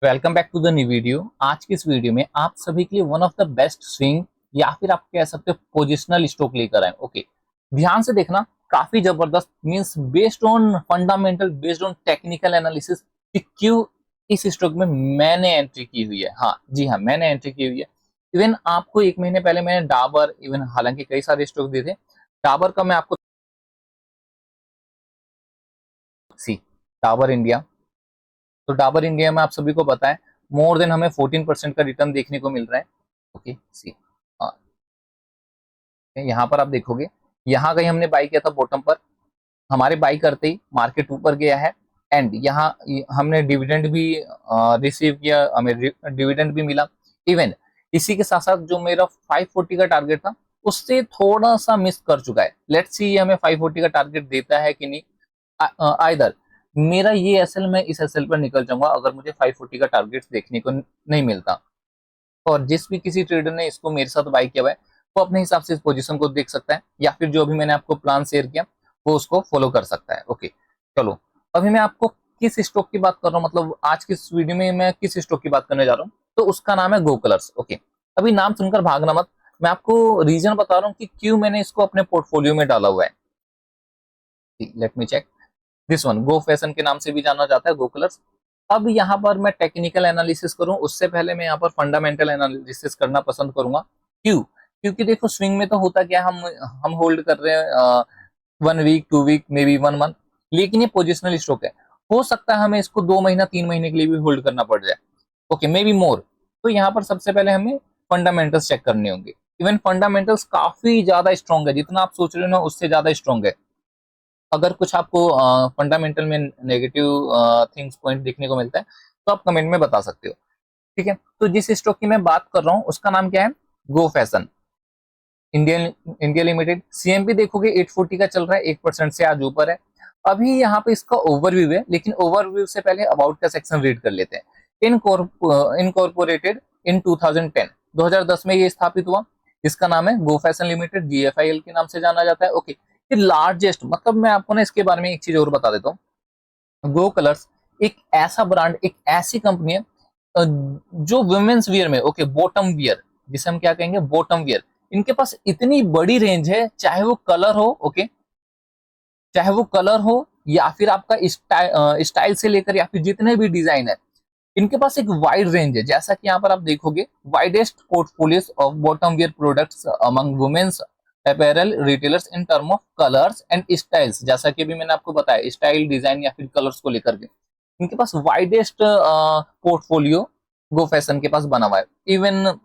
Welcome back to the new video. आज की इस वीडियो में आप सभी के लिए one of the best swing या फिर आप कह सकते हो पोजिशनल स्ट्रोक लेकर आए। ओके, ध्यान से देखना, काफी जबरदस्त means based on fundamental, based on technical analysis कि क्यों इस स्ट्रोक में मैंने एंट्री की हुई है। हाँ जी हाँ, मैंने एंट्री की हुई है। इवन आपको एक महीने पहले मैंने डाबर, इवन हालांकि कई सारे स्ट्रोक दिए थे, डाबर का मैं आपको सी डाबर इंडिया, तो डाबर इंडिया में आप सभी को पता है मोर देन हमें 14% का रिटर्न देखने को मिल रहा है। ओके सी, यहाँ पर आप देखोगे, यहाँ कहीं हमने बाई किया था बॉटम पर, हमारे बाई करते ही मार्केट ऊपर गया है एंड यहाँ हमने डिविडेंड भी रिसीव किया, हमें डिविडेंड भी मिला। इवन इसी के साथ साथ जो मेरा 540 का टारगेट था उससे थोड़ा सा मिस कर चुका है। लेट्स सी हमें 540 का टारगेट देता है कि नहीं। आइदर मेरा ये एसएल, मैं इस एसएल पर निकल जाऊंगा अगर मुझे 540 का टारगेट देखने को नहीं मिलता। और जिस भी किसी ट्रेडर ने इसको मेरे साथ बाई किया हुआ है वो अपने हिसाब से इस पोजीशन को देख सकता है, या फिर जो अभी मैंने आपको प्लान शेयर किया वो उसको फॉलो कर सकता है। ओके चलो, अभी मैं आपको किस स्टॉक की बात कर रहा हूँ, मतलब आज की इस वीडियो में मैं किस स्टॉक की बात करने जा रहा हूँ, तो उसका नाम है गो कलर्स। ओके, अभी नाम सुनकर भागना मत, मैं आपको रीजन बता रहा हूँ कि क्यों मैंने इसको अपने पोर्टफोलियो में डाला हुआ है। Let me check this one. Go Fashion के नाम से भी जाना जाता है, गो कलर्स। अब यहाँ पर मैं टेक्निकल एनालिसिस करूं उससे पहले मैं यहाँ पर फंडामेंटल एनालिसिस करना पसंद करूंगा। क्यों? क्योंकि देखो स्विंग में तो होता क्या, हम होल्ड कर रहे हैं 1 week 2 week may be 1 month, लेकिन ये पोजिशनल स्टॉक है। हो सकता है हमें इसको 2 महीना 3 महीने के लिए भी होल्ड करना पड़ जाए। Okay, may be more. तो यहाँ पर सबसे पहले हमें फंडामेंटल्स चेक करने होंगे। इवन फंडामेंटल्स काफी ज्यादा स्ट्रॉन्ग है, जितना आप सोच रहे हो ना उससे ज्यादा स्ट्रॉन्ग है। अगर कुछ आपको फंडामेंटल में नेगेटिव थिंग्स पॉइंट देखने को मिलता है तो आप कमेंट में बता सकते हो। ठीक है, तो जिस स्टॉक की मैं बात कर रहा हूँ उसका नाम क्या है, go fashion Indian India limited. CMP देखोगे 840 का चल रहा है, 1% से आज ऊपर है। अभी यहाँ पे इसका ओवरव्यू है, लेकिन ओवरव्यू से पहले अबाउट का सेक्शन रीड कर लेते हैं। इनकॉर्पोरेटेड इन 2010 में ये स्थापित हुआ। इसका नाम है गो फैशन लिमिटेड, जीएफआईएल के नाम से जाना जाता है। ओके, ये लार्जेस्ट, मतलब मैं आपको ना इसके बारे में एक चीज और बता देता हूँ। गो कलर्स एक ऐसा ब्रांड, एक ऐसी कंपनी है जो वुमेन्स वियर में, ओके बॉटम वियर, जिसे हम क्या कहेंगे बॉटम वियर, इनके पास इतनी बड़ी रेंज है, चाहे वो कलर हो, ओके चाहे वो कलर हो या फिर आपका स्टाइल से लेकर या फिर जितने भी डिजाइन है, इनके पास एक वाइड रेंज है। जैसा कि यहाँ पर आप देखोगे, widest portfolios of bottom wear products among women's apparel retailers in term of colours and styles. जैसा कि अभी मैंने आपको बताया, स्टाइल डिजाइन या फिर कलर्स को लेकर के इनके पास वाइडेस्ट पोर्टफोलियो गो फैशन के पास बना हुआ है, इवन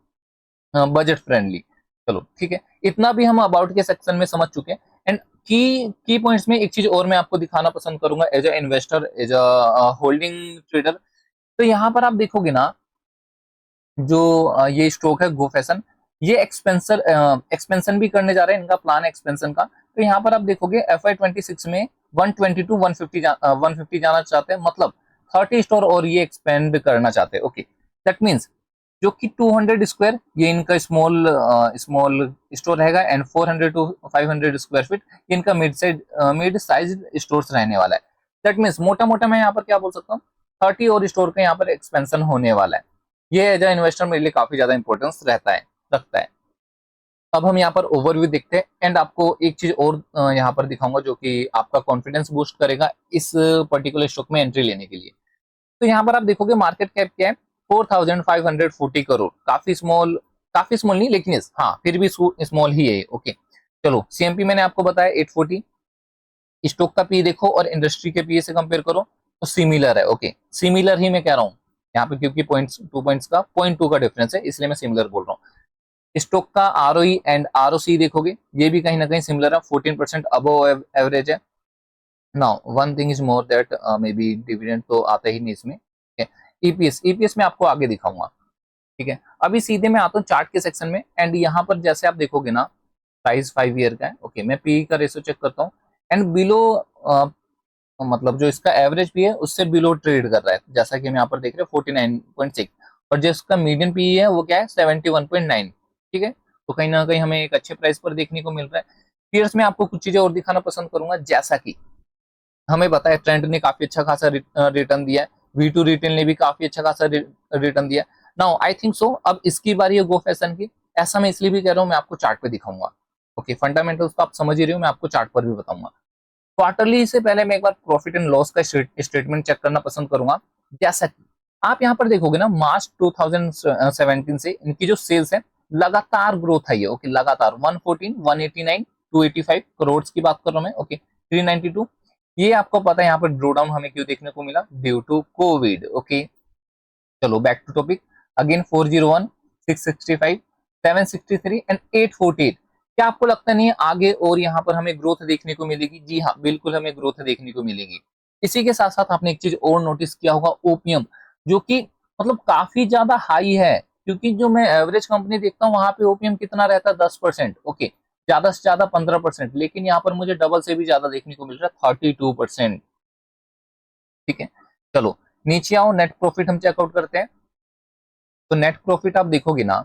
बजट फ्रेंडली। चलो ठीक है, इतना भी हम अबाउट के सेक्शन में समझ चुके हैं। एंड की पॉइंट्स में एक चीज और मैं आपको दिखाना पसंद करूंगा as a investor, as a holding trader. तो यहाँ पर आप देखोगे ना, जो ये स्टॉक है गो फैशन, ये एक्सपेंशन भी करने जा रहे हैं, इनका प्लान है एक्सपेंशन का। तो यहाँ पर आप देखोगे FY26 में 120 टू 150 जाना चाहते हैं, मतलब 30 स्टोर और ये एक्सपेंड करना चाहते हैं। ओके, दैट मीन्स जो कि 200 स्क्वायर ये इनका स्मॉल स्मॉल स्टोर रहेगा एंड 400 टू 500 स्क्वायर फीट इनका मिड साइज स्टोर्स रहने वाला है। दैट मीन्स मोटा मोटा मैं यहाँ पर क्या बोल सकता हूँ, 30 और स्टोर का यहाँ पर एक्सपेंशन होने वाला है। ये एज अ इन्वेस्टर मेरे लिए काफी ज्यादा इंपॉर्टेंस रखता है। अब हम यहाँ पर ओवरव्यू देखते हैं एंड आपको एक चीज और यहाँ पर दिखाऊंगा जो कि आपका कॉन्फिडेंस बूस्ट करेगा इस पर्टिकुलर स्टॉक में एंट्री लेने के लिए। तो यहाँ पर आप देखोगे मार्केट कैप क्या है, 4540 करोड़। काफी स्मॉल नहीं, लेकिन हाँ फिर भी स्मॉल ही है। ओके चलो, सीएमपी मैंने आपको बताया 840। स्टॉक का पी देखो और इंडस्ट्री के पी से कंपेयर करो तो सिमिलर है। ओके, सिमिलर ही मैं कह रहा हूँ यहाँ पे, क्योंकि 2 पॉइंट्स का 0.2 का डिफरेंस है, इसलिए मैं सिमिलर बोल रहा हूँ। स्टॉक का आरओई एंड आरओसी देखोगे, ये भी कहीं ना कहीं सिमिलर है, 14% अबव एवरेज है। Now one thing is more that may be dividend तो आता ही नहीं इसमें। ईपीएस में आपको आगे दिखाऊंगा। ठीक है, अभी सीधे मैं आता हूँ चार्ट के सेक्शन में एंड यहाँ पर जैसे आप देखोगे ना, प्राइस 5 ईयर का है। ओके, मैं पी का रेशो चेक करता हूँ एंड बिलो, मतलब जो इसका एवरेज पी है उससे बिलो ट्रेड कर रहा है, जैसा कि हम यहाँ पर देख रहे हैं 49.6। और जो इसका मीडियम पी है वो क्या है 71.9। ठीक है, तो कहीं ना कहीं हमें एक अच्छे प्राइस पर देखने को मिल रहा है। पीयर्स में आपको कुछ चीजें और दिखाना पसंद करूंगा, जैसा कि हमें पता है ट्रेंड ने काफी अच्छा खासा रिटर्न दिया है। V2 रिटेल ने भी काफी अच्छा खासा रिटर्न दिया। नाउ आई थिंक सो अब इसकी बारी है गो फैशन की। ऐसा मैं इसलिए भी कह रहा हूँ, मैं आपको चार्ट पे दिखाऊंगा। ओके, फंडामेंटल्स तो आप समझ ही रहे हो, मैं आपको चार्ट पर भी बताऊंगा। क्वार्टरली से पहले मैं एक बार प्रॉफिट एंड लॉस का स्टेटमेंट चेक करना पसंद करूंगा। जैसा कि आप यहाँ पर देखोगे ना, मार्च 2017 से इनकी जो सेल्स है लगातार ग्रोथ आई है। ओके, लगातार 114, 189, 285 करोड़ की बात कर रहा हूं मैं। ओके, 392। ये आपको पता है यहाँ पर ड्रो डाउन हमें क्यों देखने को मिला? Due to Covid. ओके, चलो back to topic again. 401, 665, 763 and 848। क्या आपको लगता नहीं है आगे और यहाँ पर हमें ग्रोथ देखने को मिलेगी? जी हाँ, बिल्कुल हमें ग्रोथ देखने को मिलेगी। इसी के साथ साथ आपने एक चीज और नोटिस किया होगा, ओपीएम, जो कि मतलब काफी ज्यादा हाई है। क्योंकि जो मैं एवरेज कंपनी देखता हूँ वहां पे ओपीएम कितना रहता है? 10%। ओके, ज्यादा से ज्यादा 15%, लेकिन यहाँ पर मुझे डबल से भी ज्यादा देखने को मिल रहा है, 32%। ठीक है, चलो नीचे आओ, नेट प्रॉफिट हम चेकआउट करते हैं। तो नेट प्रॉफिट आप देखोगे ना,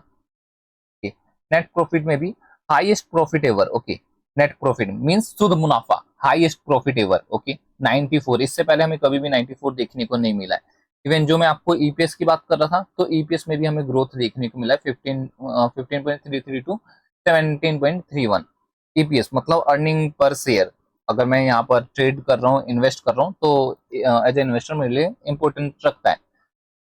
नेट प्रॉफिट में भी highest profit ever. Okay, net profit means शुद्ध मुनाफा, हाईएस्ट प्रॉफिट एवर। ओके, 94। इससे पहले हमें कभी भी 94 देखने को नहीं मिला है। इवन जो मैं आपको ईपीएस की बात कर रहा था, तो ईपीएस में भी हमें ग्रोथ देखने को मिला है, 15.33 टू 17.31 ईपीएस, मतलब अर्निंग पर शेयर। अगर मैं यहाँ पर ट्रेड कर रहा हूँ, इन्वेस्ट कर रहा हूँ, तो एज ए इन्वेस्टर मेरे लिए इंपॉर्टेंट रखता है।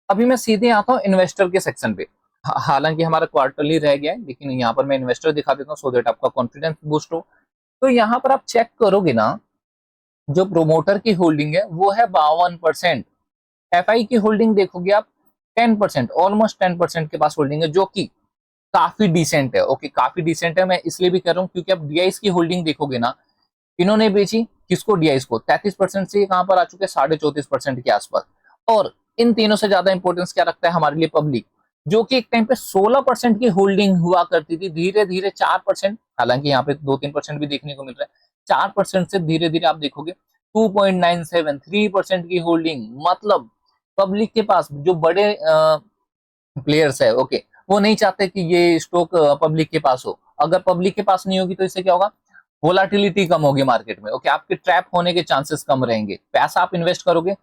अभी मैं सीधे आता हूँ इन्वेस्टर के सेक्शन पे। हालांकि हमारा क्वार्टरली रह गया है, लेकिन यहाँ पर मैं इन्वेस्टर दिखा देता हूँ सो दैट आपका कॉन्फिडेंस बूस्ट हो। तो यहाँ पर आप चेक करोगे ना, जो प्रोमोटर की होल्डिंग है वो है 52%। एफआई की होल्डिंग देखोगे आप 10%, ऑलमोस्ट 10% के पास होल्डिंग है, जो कि काफी डिसेंट है। ओके, काफी डिसेंट है। मैं इसलिए भी कर रहा हूँ क्योंकि आप डीआईस की होल्डिंग देखोगे ना, इन्होंने बेची किसको? डीआईस को। 33% से कहां पर आ चुके हैं? 34.5% के आसपास। और इन तीनों से ज्यादा इंपॉर्टेंस क्या रखता है हमारे लिए? पब्लिक, जो कि एक टाइम पे 16% की होल्डिंग हुआ करती थी, धीरे धीरे 4%, हालांकि यहाँ पे 2-3% भी देखने को मिल रहा है, 4% से धीरे धीरे आप देखोगे 2.97, 3% की होल्डिंग। मतलब पब्लिक के पास, जो बड़े प्लेयर्स है, ओके, वो नहीं चाहते कि ये स्टॉक पब्लिक के पास हो। अगर पब्लिक के पास नहीं होगी तो इससे क्या होगा? वोलाटिलिटी कम होगी मार्केट में। ओके, आपके ट्रैप होने के चांसेस कम रहेंगे। पैसा आप इन्वेस्ट करोगे,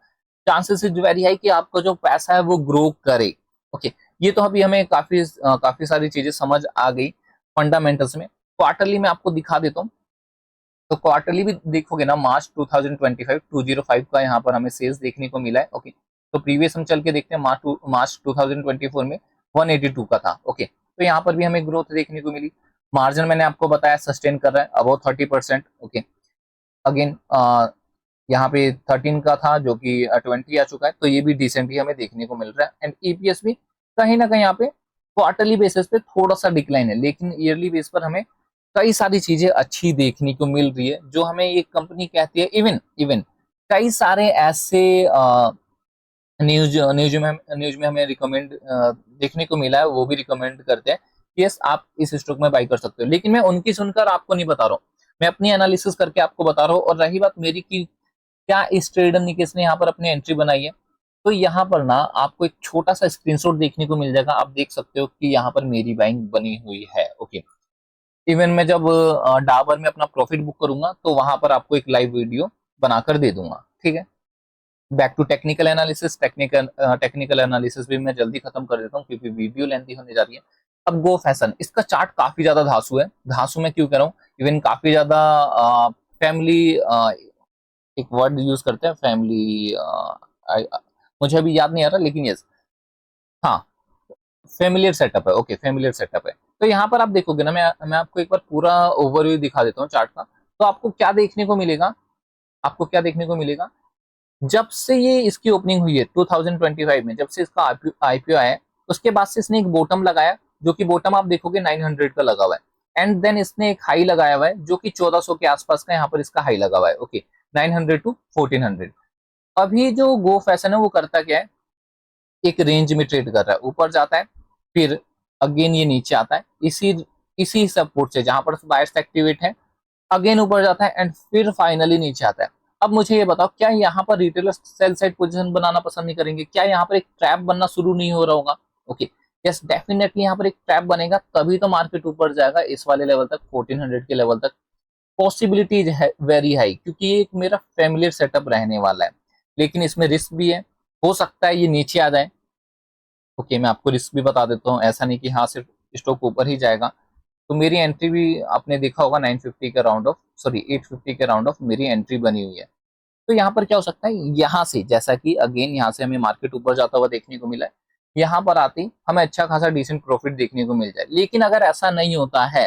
चांसेस इज वेरी हाई कि आपका जो पैसा है वो ग्रो करे। ओके, ये तो अभी हमें काफी सारी चीजें समझ आ गई फंडामेंटल्स में। क्वार्टरली में आपको दिखा देता हूँ। तो क्वार्टरली भी देखोगे ना, मार्च 2025 205 का यहाँ पर हमें सेल्स देखने को मिला है। ओके, तो प्रीवियस हम चल के देखते हैं, मार्च 2024 में 182 का था। ओके, तो यहाँ पर भी हमें ग्रोथ देखने को मिली। मार्जिन मैंने आपको बताया सस्टेन कर रहा है अबाउट 30%। ओके, अगेन यहाँ पे 13 का था, जो कि 20 आ चुका है, तो ये भी डिसेंट ही हमें देखने को मिल रहा है। एंड ईपीएस भी कहीं ना कहीं यहाँ पे क्वार्टरली बेसिस पे थोड़ा सा डिक्लाइन है, लेकिन ईयरली बेस पर हमें कई सारी चीजें अच्छी देखने को मिल रही है, जो हमें ये कंपनी कहती है। इवन इवन कई सारे ऐसे न्यूज में हमें रिकमेंड देखने को मिला है, वो भी रिकमेंड करते हैं कि यस आप इस स्टॉक में बाई कर सकते हो। लेकिन मैं उनकी सुनकर आपको नहीं बता रहा हूँ, मैं अपनी एनालिसिस करके आपको बता रहा हूँ। और रही बात मेरी की क्या इस ट्रेडर निकेश ने यहाँ पर अपनी एंट्री बनाई है, तो यहाँ पर ना आपको एक छोटा सा स्क्रीनशॉट देखने को मिल जाएगा। आप देख सकते हो कि यहाँ पर मेरी बाइंग बनी हुई है। ओके, इवन मैं जब डाबर में अपना प्रॉफिट बुक करूंगा तो वहां पर आपको एक लाइव वीडियो बनाकर दे दूंगा। ठीक है, back to technical analysis. Technical analysis भी मैं जल्दी खत्म कर देता हूँ क्योंकि वीडियो लेंथी होने जा रही है। अब गो फैशन, इसका चार्ट काफी ज्यादा धांसू है। धांसू में क्यों कह रहा हूँ? इवन काफी ज्यादा फैमिली, एक वर्ड यूज करते हैं फैमिली, मुझे अभी याद नहीं आ रहा, लेकिन यस, हाँ, फेमिलियर सेटअप है। ओके, फेमिलियर सेटअप है। तो यहाँ पर आप देखोगे ना, मैं आपको एक बार पूरा ओवरव्यू दिखा देता हूँ चार्ट का। तो आपको क्या देखने को मिलेगा? आपको क्या देखने को मिलेगा? जब से ये इसकी ओपनिंग हुई है 2025 में, जब से इसका आईपीओ आया है, उसके बाद से इसने एक बॉटम लगाया, जो कि बॉटम आप देखोगे 900 का लगा हुआ है। एंड देन इसने एक हाई लगाया हुआ है, जो कि 1400 के आसपास का यहाँ पर इसका हाई लगा हुआ है। Okay, 900 to 1400। अभी जो गो फैशन है वो करता क्या है? एक रेंज में ट्रेड कर रहा है, ऊपर जाता है, फिर अगेन ये नीचे आता है, इसी इसी सपोर्ट से जहां पर बायर्स एक्टिवेट है, अगेन ऊपर जाता है, एंड फिर फाइनली नीचे आता है। अब मुझे ये बताओ, क्या यहाँ पर रिटेलर सेल साइड पोजीशन बनाना पसंद नहीं करेंगे? क्या यहाँ पर एक ट्रैप बनना शुरू नहीं हो रहा होगा? ओके, यस, डेफिनेटली यहाँ पर एक ट्रैप बनेगा, तभी तो मार्केट ऊपर जाएगा इस वाले लेवल तक, 1400 के लेवल तक। पॉसिबिलिटीज है वेरी हाई, क्योंकि ये एक मेरा फैमिलियर सेटअप रहने वाला है, लेकिन इसमें रिस्क भी है। हो सकता है ये नीचे आ जाए। ओके, मैं आपको रिस्क भी बता देता हूँ, ऐसा नहीं कि हाँ सिर्फ स्टॉक ऊपर ही जाएगा। तो मेरी एंट्री भी आपने देखा होगा 950 के राउंड ऑफ, सॉरी 850 के राउंड ऑफ मेरी एंट्री बनी हुई है। तो यहाँ पर क्या हो सकता है, यहाँ से जैसा कि अगेन यहाँ से हमें मार्केट ऊपर जाता हुआ देखने को मिला है, यहाँ पर आते ही हमें अच्छा खासा डिसेंट प्रॉफिट देखने को मिल जाए। लेकिन अगर ऐसा नहीं होता है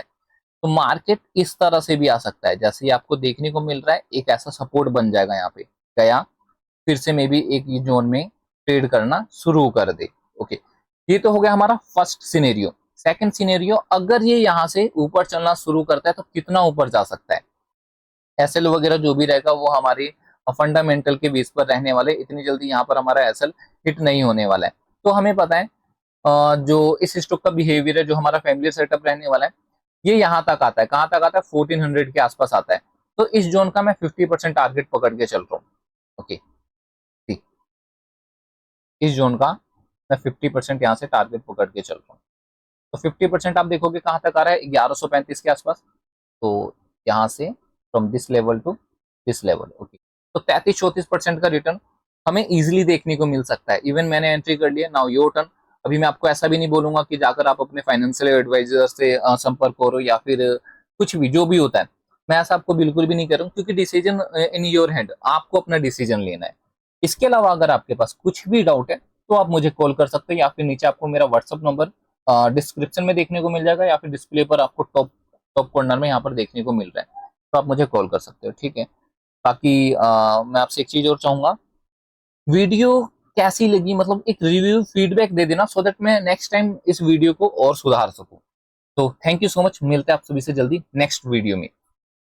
तो मार्केट इस तरह से भी आ सकता है, जैसे ये आपको देखने को मिल रहा है, एक ऐसा सपोर्ट बन जाएगा यहाँ पे, गया फिर से मे बी एक ये जोन में ट्रेड करना शुरू कर दे। ओके, ये तो हो गया हमारा फर्स्ट सिनेरियो। सेकंड सिनेरियो, अगर ये यहाँ से ऊपर चलना शुरू करता है तो कितना ऊपर जा सकता है। एसएल वगैरह जो भी रहेगा वो हमारे फंडामेंटल के बेस पर रहने वाले, इतनी जल्दी यहाँ पर हमारा एसएल हिट नहीं होने वाला है। तो हमें पता है जो इस स्टॉक का बिहेवियर है, जो हमारा फैमिली सेटअप रहने वाला है, ये यहाँ तक आता है, कहाँ तक आता है, 1400 के आसपास आता है। तो इस जोन का मैं 50% टारगेट पकड़ के चल रहा हूँ। ओके, ठीक, इस जोन का मैं 50% यहाँ से टारगेट पकड़ के चल रहा हूँ। तो 50% आप देखोगे कहाँ तक आ रहा है, 1135 के आसपास। तो यहाँ से from this level to this level, okay, तो 33-34% का रिटर्न हमें इजीली देखने को मिल सकता है। इवन मैंने एंट्री कर लिया, नाउ योर टर्न। अभी मैं आपको ऐसा भी नहीं बोलूंगा कि जाकर आप अपने फाइनेंशियल एडवाइजर से संपर्क करो या फिर कुछ भी जो भी होता है, मैं ऐसा आपको बिल्कुल भी नहीं कर रहा हूँ, क्योंकि डिसीजन इन योर हैंड, आपको अपना डिसीजन लेना है। इसके अलावा अगर आपके पास कुछ भी डाउट है तो आप मुझे कॉल कर सकते हैं, या फिर नीचे आपको मेरा व्हाट्सअप नंबर डिस्क्रिप्शन में देखने को मिल जाएगा, या फिर डिस्प्ले पर आपको टॉप टॉप कॉर्नर में यहाँ पर देखने को मिल रहा है, तो आप मुझे कॉल कर सकते हो। ठीक है, बाकी मैं आपसे एक चीज और चाहूंगा, वीडियो कैसी लगी, मतलब एक रिव्यू फीडबैक दे देना, सो दैट मैं नेक्स्ट टाइम इस वीडियो को और सुधार सकूं। तो थैंक यू सो मच, मिलते हैं आप सभी से जल्दी नेक्स्ट वीडियो में।